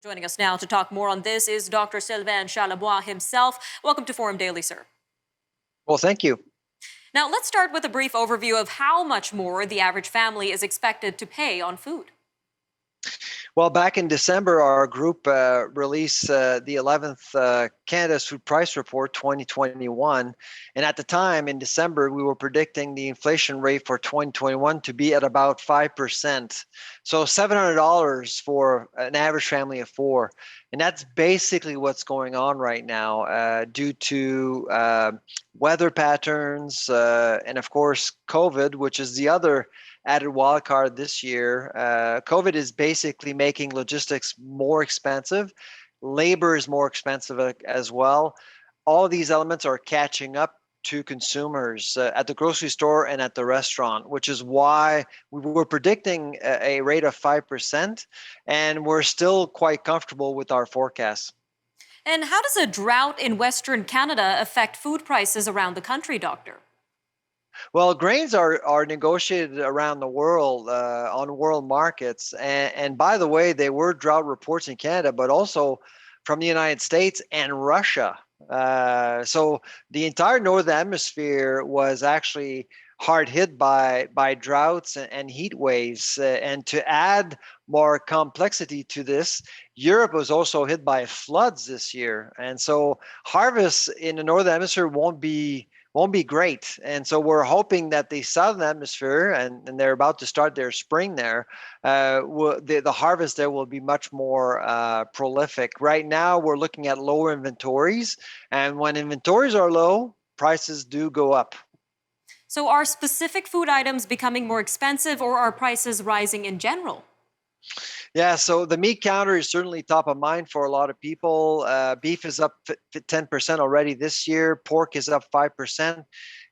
Joining us now to talk more on this is Dr. Sylvain Charlebois himself. Welcome to Forum Daily, sir. Well, thank you. Now, let's start with a brief overview of how much more the average family is expected to pay on food. Well, back in December, our group released the 11th Canada's Food Price Report 2021. And at the time, in December, we were predicting the inflation rate for 2021 to be at about 5%. So $700 for an average family of four. And that's basically what's going on right now due to weather patterns and, of course, COVID, which is the other added wild card this year. COVID is basically making logistics more expensive. Labor is more expensive as well. All of these elements are catching up to consumers at the grocery store and at the restaurant, which is why we were predicting a rate of 5%, and we're still quite comfortable with our forecasts. And how does a drought in Western Canada affect food prices around the country, Doctor? Well, grains are negotiated around the world on world markets, and by the way, there were drought reports in Canada, but also from the United States and Russia. So the entire northern hemisphere was actually hard hit by droughts and heat waves. And to add more complexity to this, Europe was also hit by floods this year, and so harvests in the northern hemisphere won't be great. And so we're hoping that the southern hemisphere, and they're about to start their spring there, the harvest there will be much more prolific. Right now, we're looking at lower inventories. And when inventories are low, prices do go up. So, are specific food items becoming more expensive or are prices rising in general? Yeah, so the meat counter is certainly top of mind for a lot of people. Beef is up 10% already this year. Pork is up 5%.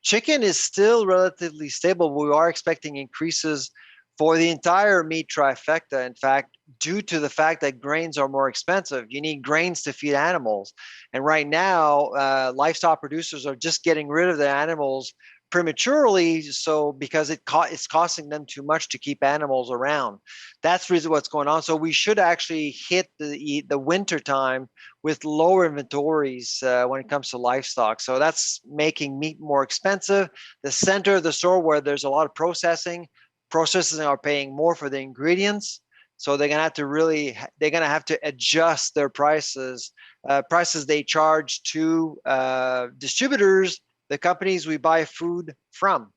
Chicken is still relatively stable. We are expecting increases for the entire meat trifecta. In fact, due to the fact that grains are more expensive, you need grains to feed animals. And right now, livestock producers are just getting rid of the animals prematurely, so because it's costing them too much to keep animals around. That's really what's going on. So we should actually hit the winter time with lower inventories when it comes to livestock. So that's making meat more expensive. The center of the store where there's a lot of processing are paying more for the ingredients. So they're gonna have to adjust their prices they charge to distributors, the companies we buy food from.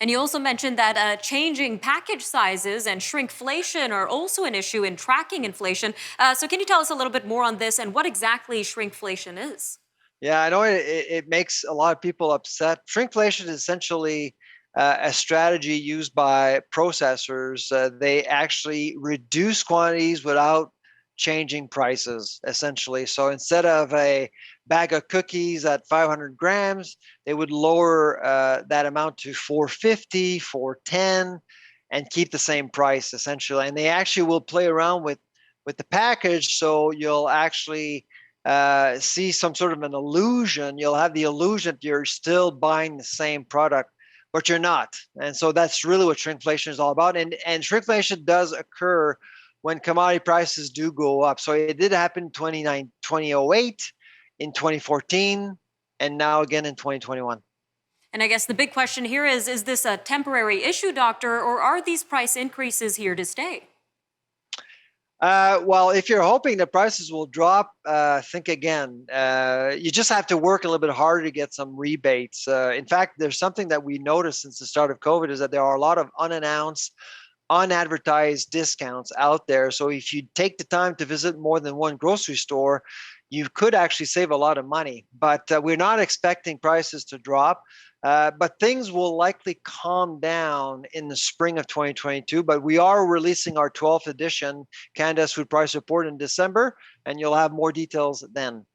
And you also mentioned that changing package sizes and shrinkflation are also an issue in tracking inflation. So, can you tell us a little bit more on this and what exactly shrinkflation is? Yeah, I know it makes a lot of people upset. Shrinkflation is essentially a strategy used by processors. They actually reduce quantities without changing prices, essentially. So instead of a bag of cookies at 500 grams, they would lower that amount to 450, 410, and keep the same price, essentially. And they actually will play around with the package, so you'll actually see some sort of an illusion. You'll have the illusion that you're still buying the same product, but you're not. And so that's really what shrinkflation is all about. And shrinkflation does occur when commodity prices do go up. So it did happen in 2008, in 2014, and now again in 2021. And I guess the big question here is this a temporary issue, Doctor, or are these price increases here to stay? Well, if you're hoping the prices will drop, think again. You just have to work a little bit harder to get some rebates. In fact, there's something that we noticed since the start of COVID is that there are a lot of unannounced, unadvertised discounts out there. So if you take the time to visit more than one grocery store, you could actually save a lot of money. But we're not expecting prices to drop. But things will likely calm down in the spring of 2022. But we are releasing our 12th edition Canada's Food Price Report in December, and you'll have more details then.